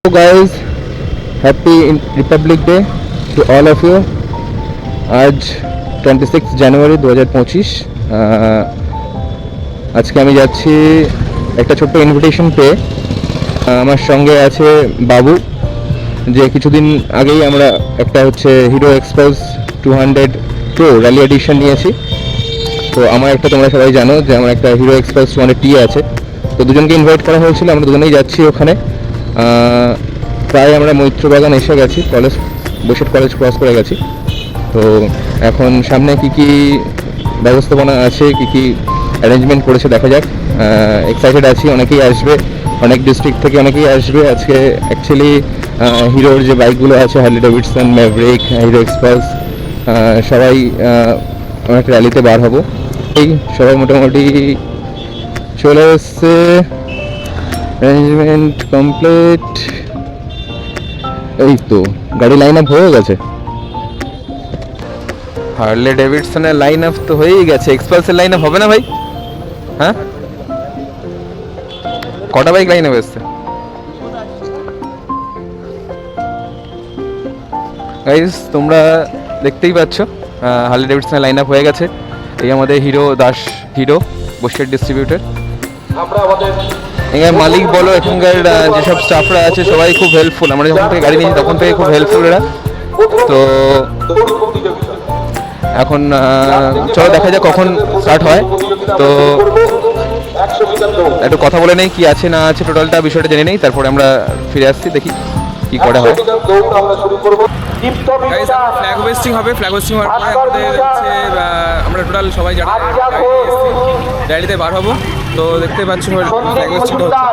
Hello guys, happy Republic Day to all of you. आज 26 জানুয়ারি 2025 আজকে আমি যাচ্ছি একটা ছোট্ট ইনভিটেশন পেয়ে। আমার সঙ্গে আছে বাবু, যে কিছুদিন আগেই আমরা একটা হচ্ছে Hero Xpulse 200 pro rally edition নিয়েছি। তো আমার একটা, তোমরা সবাই জানো যে আমার একটা হিরো এক্সপালস 200 টি আছে। তো দুজনকে ইনভাইট করা হয়েছিল, আমরা দুজনেই যাচ্ছি ওখানে। প্রায় আমরা মৈত্রবাগান এসে গেছি, বসিরহাট কলেজ ক্রস করে গেছি। তো এখন সামনে কি কি ব্যবস্থাপনা আছে, কি কি অ্যারেঞ্জমেন্ট করেছে দেখা যাক। এক্সাইটেড আছি, অনেকেই আসবে, অনেক ডিস্ট্রিক্ট থেকে অনেকেই আসবে আজকে। অ্যাকচুয়ালি হিরোর যে বাইকগুলো আছে, Harley Davidson, Maverick, Hero Xpulse, সবাই অনেক র্যালিতে বার হবো। এই সবাই মোটামুটি চলে এসছে, অ্যারেঞ্জমেন্ট কমপ্লিট। এই তো গাড়ি লাইন আপ হয়ে গেছে, হার্লে ডেভিডসনের লাইন আপ তো হয়েই গেছে, এক্সপালসের লাইন আপ হবে না ভাই? হ্যাঁ, কটা বাইক লাইন আপ এসছে গাইস? তোমরা দেখতেই পাচ্ছ হার্লে ডেভিডসনের লাইন আপ হয়ে গেছে। এই আমাদের hero Das, hero Basirhat distributor. এখানে মালিক বলো, এখানকার যেসব স্টাফরা আছে সবাই খুব হেল্পফুল। আমরা যখন থেকে গাড়ি নিয়েছি তখন থেকে খুব হেল্পফুল এরা। তো এখন চলো দেখা যাক কখন স্টার্ট হয়। তো একটু কথা বলে নেই কি আছে না আছে, টোটালটা বিষয়টা জেনে নেই, তারপরে আমরা ফিরে আসছি, দেখি কি করা হয়। ফ্ল্যাগ হোয়েস্টিং হবে। ফ্ল্যাগ হোয়েস্টিং হওয়ার পরে আমাদের হচ্ছে আমরা টোটাল সবাই যারা র্যালিতে বার হবো। তো দেখতে পাচ্ছ ফ্ল্যাগ হোয়েস্টিংটা হচ্ছে।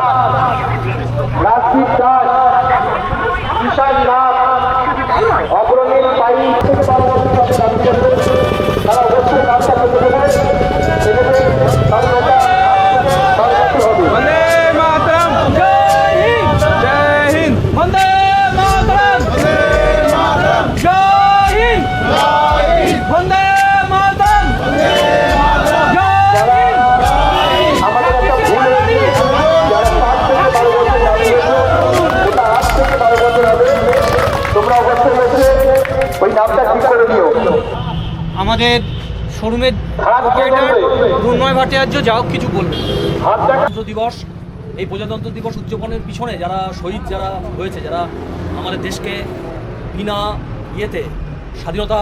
আমাদের শোরুমের রুন্ময় ভট্টাচার্য যা হোক কিছু বলবেন। প্রজাতন্ত্র দিবস, এই প্রজাতন্ত্র দিবস উদযাপনের পিছনে যারা শহীদ যারা হয়েছে, যারা আমাদের দেশকে বিনা ইয়েতে স্বাধীনতা,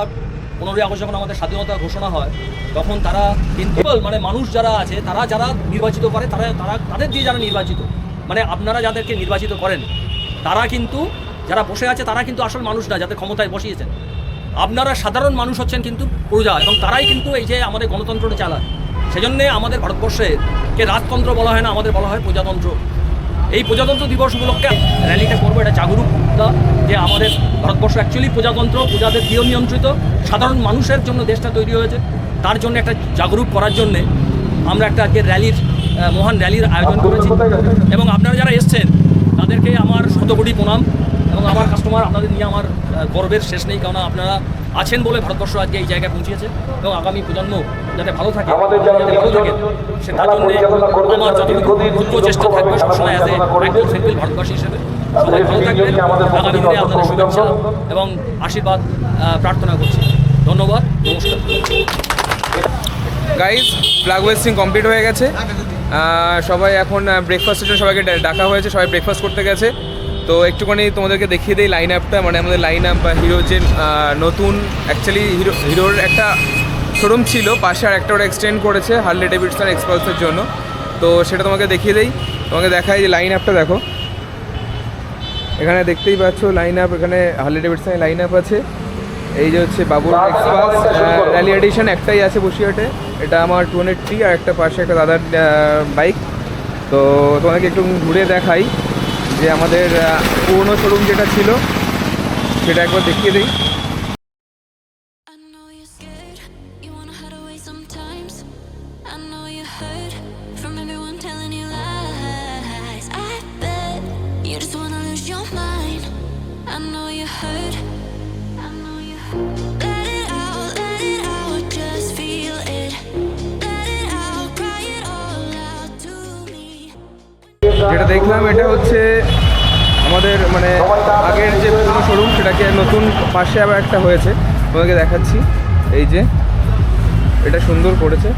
15ই আগস্ট যখন আমাদের স্বাধীনতা ঘোষণা হয় তখন তারা কিন্তু মানে মানুষ যারা আছে, তারা যারা নির্বাচিত করে, তাদের দিয়ে যারা নির্বাচিত, মানে আপনারা যাদেরকে নির্বাচিত করেন তারা কিন্তু, যারা বসে আছে তারা কিন্তু আসল মানুষ না, যাদের ক্ষমতায় বসিয়েছেন। আপনারা সাধারণ মানুষ হচ্ছেন কিন্তু প্রজা, এবং তারাই কিন্তু এই যে আমাদের গণতন্ত্রটা চালায়। সেজন্যে আমাদের ভারতবর্ষকে রাজতন্ত্র বলা হয় না, আমাদের বলা হয় প্রজাতন্ত্র। এই প্রজাতন্ত্র দিবস উপলক্ষে র্যালিটা করবো, এটা জাগরুকতা যে আমাদের ভারতবর্ষ অ্যাকচুয়ালি প্রজাতন্ত্র, প্রজাদের প্রিয় নিয়ন্ত্রিত, সাধারণ মানুষের জন্য দেশটা তৈরি হয়েছে। তার জন্য একটা জাগরুক করার জন্যে আমরা একটা আজকে র্যালির, মহান র্যালির আয়োজন করেছি। এবং আপনারা যারা এসছেন তাদেরকে আমার শতকোটি প্রণাম, এবং আমার কাস্টমার, আপনাদের নিয়ে আমার গর্বের শেষ নেই, কারণ আপনারা আছেন বলে ভারতবর্ষ আজকে এই জায়গায় পৌঁছিয়েছে। এবং আগামী প্রজন্ম যাতে ভালো থাকে, যাতে ভালো থাকে, সেটার জন্য আমার যতটুকু ক্ষুদ্র চেষ্টা থাকবে সবসময় অ্যাজ একজন সিম্পল ভারতবাসী হিসেবে। সবাই ভালো থাকবেন, আগামী দিনে আপনাদের শুভেচ্ছা এবং আশীর্বাদ প্রার্থনা করছি। ধন্যবাদ, নমস্কার। গাইজ, ফ্ল্যাগ হোয়েস্টিং কমপ্লিট হয়ে গেছে। সবাই এখন ব্রেকফাস্টের জন্য সবাইকে ডাকা হয়েছে, সবাই ব্রেকফাস্ট করতে গেছে। তো একটুখানি তোমাদেরকে দেখিয়ে দিই লাইন আপটা, মানে আমাদের লাইন আপ বা হিরো যে নতুন, অ্যাকচুয়ালি হিরোর একটা শোরুম ছিল পাশে, আর একটা ওরা এক্সটেন্ড করেছে হার্লে ডেভিডসন এক্সপালসের জন্য। তো সেটা তোমাকে দেখিয়ে দিই, তোমাকে দেখাই যে লাইন আপটা দেখো। এখানে দেখতেই পাচ্ছ লাইন আপ, এখানে হার্লে ডেভিডসনের লাইন আপ আছে। এই যে হচ্ছে বাবুর এক্সপালস র্যালি এডিশন একটাই আছে বসিরহাটে, এটা আমার 200 আর একটা পাশে একটা দাদার বাইক। তো তোমাকে একটু ঘুরে দেখাই যে আমাদের পুরনো শোরুম যেটা ছিল সেটা একবার দেখিয়ে দিই। যেটা দেখলাম এটা হচ্ছে আমাদের মানে আগের যে পুরনো শোরুম সেটাকে নতুন পাশে আবার একটা হয়েছে, তোমাকে দেখাচ্ছি। এই যে এটা সুন্দর করেছে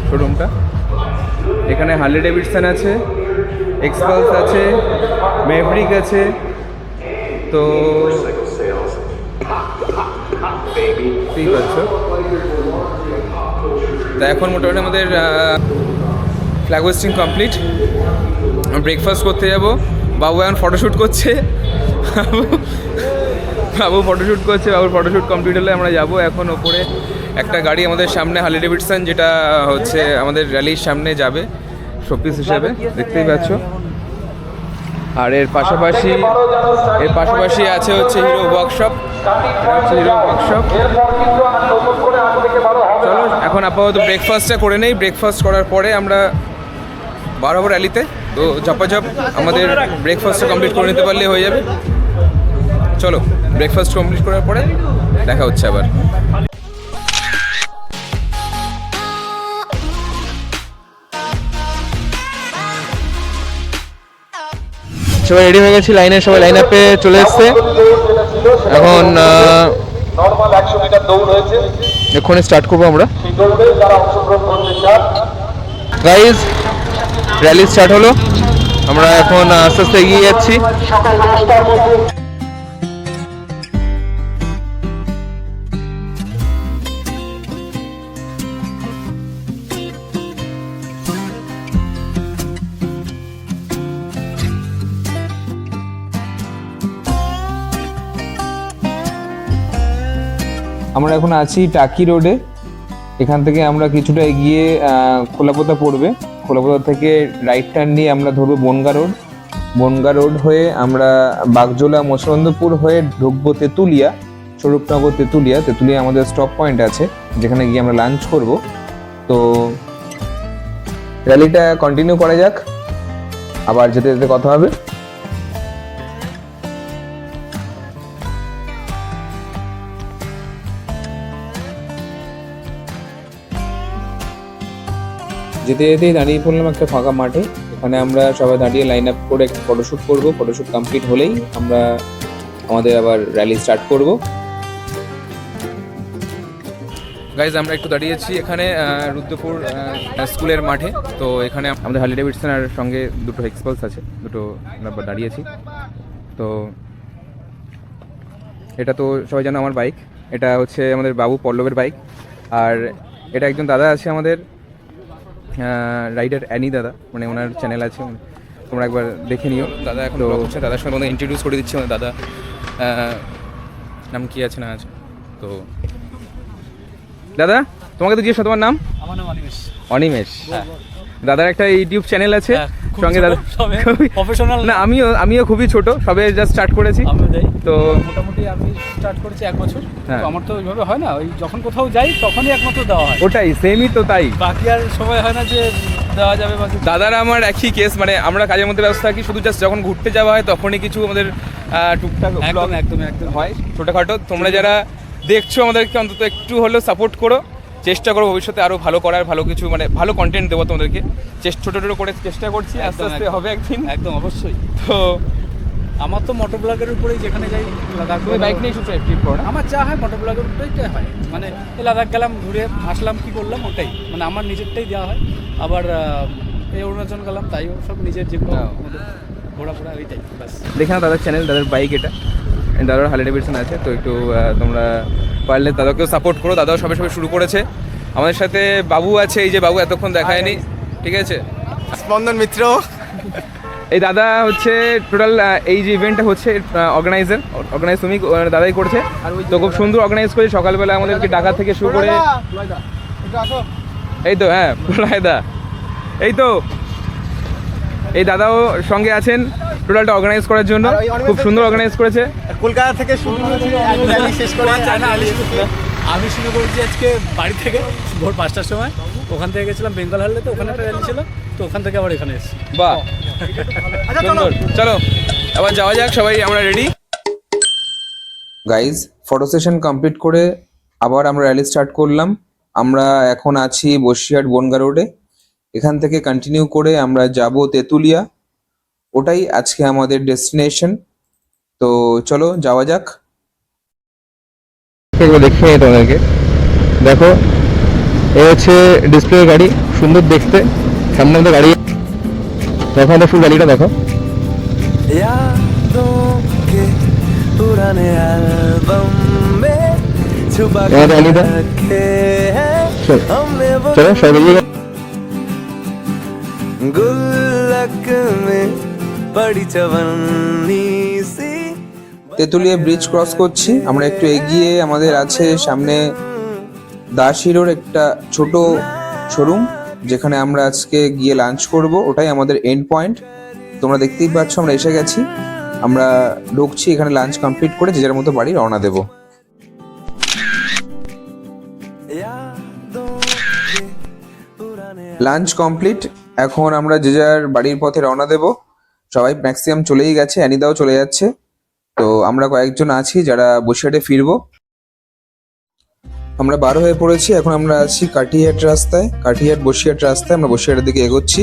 শোরুমটা, এখানে হার্লি ডেভিডসন আছে, এক্সপালস আছে, ম্যাভরিক আছে। তো ঠিক আছে, তা এখন মোটামুটি আমাদের ফ্ল্যাগ হোয়েস্টিং কমপ্লিট। ব্রেকফাস্ট করতে যাব। বাবু এখন ফটোশ্যুট করছে, বাবুর ফটোশ্যুট কমপ্লিট হলে আমরা যাব এখন ওপরে। একটা গাড়ি আমাদের সামনে হার্লি ডেভিডসন, যেটা হচ্ছে আমাদের র্যালির সামনে যাবে শোপিস হিসেবে, দেখতেই পাচ্ছ। আর এর পাশাপাশি আছে হচ্ছে হিরো ওয়ার্কশপ। চলো এখন আপাতত ব্রেকফাস্টটা করে নেই, ব্রেকফাস্ট করার পরে আমরা বার হবো র্যালিতে। তো ঝপাঝপ আমাদের ব্রেকফাস্টটা কমপ্লিট করে নিতে পারলে হয়ে যাবে। চলো ব্রেকফাস্ট কমপ্লিট করার পরে দেখা হচ্ছে আবার। সবাই রেডি হয়ে গেছি, সবাই লাইন আপে চলে এসছে। এখন এক্ষুনি স্টার্ট করবো আমরা। গাইজ র্যালি স্টার্ট হলো, আমরা এখন আস্তে আস্তে এগিয়ে যাচ্ছি। আমরা এখন আছি টাকি রোডে। এখান থেকে আমরা কিছুটা এগিয়ে খোলাপোতা পড়বে, খোলাপোতা থেকে রাইট টার্ন নিয়ে আমরা ধরবো বনগা রোড হয়ে আমরা বাগজোলা মৎস্যবন্দরপুর হয়ে ঢুকবো তেঁতুলিয়া, স্বরূপনগর তেঁতুলিয়া আমাদের স্টপ পয়েন্ট আছে, যেখানে গিয়ে আমরা লাঞ্চ করব। তো র্যালিটা কন্টিনিউ করা যাক, আবার যেতে যেতে কথা হবে। যেতে যেতেই দাঁড়িয়ে পড়লাম একটা ফাঁকা মাঠে। এখানে আমরা সবাই দাঁড়িয়ে লাইন আপ করে একটা ফটোশ্যুট করবো। ফটোশ্যুট কমপ্লিট হলেই আমরা আমাদের আবার র্যালি স্টার্ট করব। গাইজ আমরা একটু দাঁড়িয়েছি এখানে রুদ্রপুর স্কুলের মাঠে। তো এখানে আমাদের হার্লি ডেভিডসন আর সঙ্গে দুটো এক্সপালস আছে, দুটো আমরা দাঁড়িয়েছি। তো এটা তো সবাই জানো আমার বাইক, এটা হচ্ছে আমাদের বাবু পল্লবের বাইক। আর এটা একজন দাদা আছে আমাদের, রাইডার অ্যানি দাদা, মানে ওনার চ্যানেল আছে, তোমরা একবার দেখে নিও। দাদা এখন তো হচ্ছে, দাদার সঙ্গে আমাদের ইন্ট্রোডিউস করে দিচ্ছি। আমাদের দাদা নাম কি আছে না আছে। তো দাদা তোমাকে তো জিজ্ঞেস, তোমার নাম? আমার নাম অনিমেষ। দাদার একটা ইউটিউব চ্যানেল আছে সঙ্গে, দাদা প্রফেশনাল না, আমিও খুবই ছোট, সবে জাস্ট স্টার্ট করেছি। তো মোটামুটি আমি স্টার্ট করেছি 1 বছর। হ্যাঁ, আমার তো ওইভাবে হয় না, ওই যখন কোথাও যাই তখনই একমাত্র দেওয়া হয়। ওটাই সেমই তো, তাই বাকি আর সময় হয় না যে দেওয়া যাবে। বাকি দাদার আমার একই কেস, মানে আমরা কাজের মধ্যে ব্যস্ত থাকি, শুধু জাস্ট যখন ঘুরতে যাওয়া হয় তখনই কিছু আমাদের টুকটাক ব্লগ একদম হয় ছোটোখাটো। তোমরা যারা দেখছো আমাদেরকে অন্তত একটু হলেও সাপোর্ট করো, চেষ্টা করো ভবিষ্যতে আরও ভালো করার, ভালো কিছু মানে ভালো কন্টেন্ট দেবো তোমাদেরকে। ছোটো করে চেষ্টা করছি, আস্তে আস্তে হবে একদিন। একদম অবশ্যই। তো আমার তো মোটর ব্লগের উপরেই যেখানে যাই লাদাখ, তুমি বাইক নিয়ে শুধু ট্রিপ করো না? আমার যা হয় মোটর ব্লগের উপরেই হয়, মানে লাদাখ গেলাম, ঘুরে আসলাম, কি করলাম ওটাই, মানে আমার নিজেরটাই দেওয়া হয়। আবার এই অরুণাচল গেলাম, তাইও সব নিজের যেগুলো ঘোরাফোরা ওইটাই ব্যাস। দেখে না দাদার চ্যানেল, দাদার বাইক, এটা দাদার হার্লি ডেভিডসন আছে। তো একটু তোমরা পারলে দাদাকেও সাপোর্ট করো, দাদাও সবে শুরু করেছে। আমাদের সাথে বাবু আছে, এই যে বাবু এতক্ষণ দেখায়নি, ঠিক আছে, স্পন্দন মিত্র। এই দাদা হচ্ছে টোটাল এই যে ইভেন্টটা হচ্ছে অর্গানাইজ তুমি দাদাই করছে। তো খুব সুন্দর অর্গানাইজ করে, সকালবেলা আমাদেরকে ডাকা থেকে শুরু করে, এই তো হ্যাঁ প্রলয়দা, এই তো এই দাদাও সঙ্গে আছেন টোটালটা অর্গানাইজ করার জন্য, খুব সুন্দর অর্গানাইজ করেছে। কলকাতা থেকে শুরু হয়েছে, শেষ করে আমি শুরু করেছি আজকে বাড়ি থেকে ভোর 5টার সময়। ওখান থেকে গেছিলাম বেঙ্গল হারলেতে, ওখানে একটা র্যালি ছিল, তো ওখান থেকে আবার এখানে এসেছি। বাহ সুন্দর, চলো আবার যাওয়া যাক, সবাই আমরা ready. Guys photo session complete করে আবার আমরা র্যালি স্টার্ট করলাম। আমরা এখন আছি বসিরহাট বনগা রোডে। এখান থেকে কন্টিনিউ করে আমরা যাব তেঁতুলিয়া, ওটাই আজকে আমাদের ডেস্টিনেশন। তো চলো যাওয়া যাক। এগুলো দেখিয়ে নিই তোমাদেরকে। দেখো, এ হচ্ছে ডিসপ্লে গাড়ি, সুন্দর দেখতে। সামনে আমাদের গাড়ি, দেখো আমাদের ফুল গাড়িটা দেখো। আমাদের অনিদা, চলো সবাই বেরিয়ে গেল। তেঁতুলিয়া ব্রিজ ক্রস করছি আমরা, একটু এগিয়ে আমাদের আছে সামনে দাস হিরোর একটা ছোট শোরুম, যেখানে আমরা আজকে গিয়ে লাঞ্চ করব। ওটাই আমাদের এন্ড পয়েন্ট। তোমরা দেখতেই পাচ্ছ আমরা এসে গেছি, আমরা ঢুকছি এখানে। লাঞ্চ কমপ্লিট করে যে যার মতো বাড়ি রওনা দেব। লাঞ্চ কমপ্লিট, এখন আমরা যে যার বাড়ির পথে রওনা দেব। সবাই ম্যাক্সিমাম চলেই গেছে, অ্যানিদাও চলে যাচ্ছে। তো আমরা কয়েকজন আছি যারা বসিরহাটে ফিরবো। আমরা 12 হয়ে পড়েছি, এখন আমরা আছি কাঠিহাট রাস্তায়, কাঠিহাট বসিরহাট রাস্তায়। আমরা বসিরহাটের দিকে এগোচ্ছি।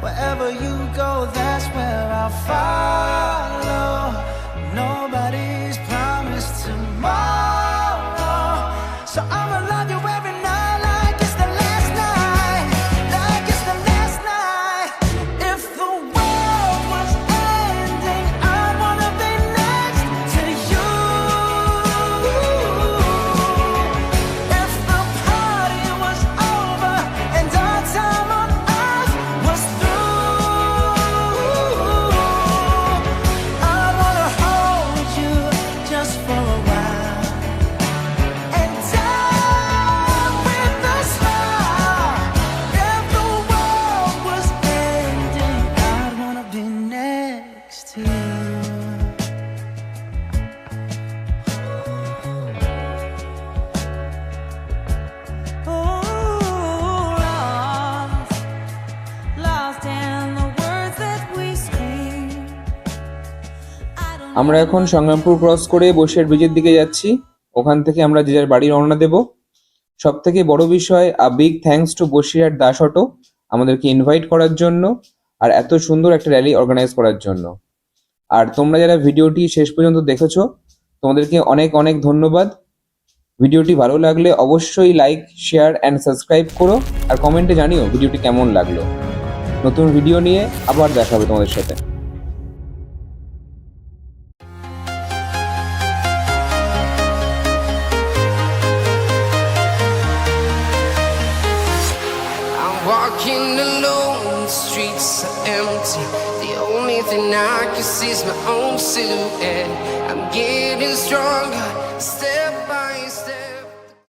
Wherever you go, that's where I'll follow. Nobody's promised tomorrow, so I'ma love you every night like it's the last night, like it's the last night. If the world was ending, I'd wanna be next to you. If the party was over and our time on earth was through, I wanna hold you just for a while and die with a smile. If the world was ending, I'd wanna be next to you. Lost in the words that we scream. আমরা এখন Sangrampur cross করে বসিরহাট ব্রিজের দিকে যাচ্ছি। ওখান থেকে আমরা যে যার বাড়ি রওনা দেব। সব থেকে বড় বিষয়, big thanks to Basirhat Das auto আমাদেরকে ইনভাইট করার জন্য আর এত সুন্দর একটা র্যালি অর্গানাইজ করার জন্য। আর তোমরা যারা ভিডিওটি শেষ পর্যন্ত দেখেছো, তোমাদেরকে অনেক অনেক ধন্যবাদ। ভিডিওটি ভালো লাগলে অবশ্যই লাইক, শেয়ার অ্যান্ড সাবস্ক্রাইব করো, আর কমেন্টে জানিও ভিডিওটি কেমন লাগলো। নতুন ভিডিও নিয়ে আবার দেখা হবে তোমাদের সাথে। I'm walking alone, the streets are empty. The only thing I can see is my own silhouette. I'm getting stronger, still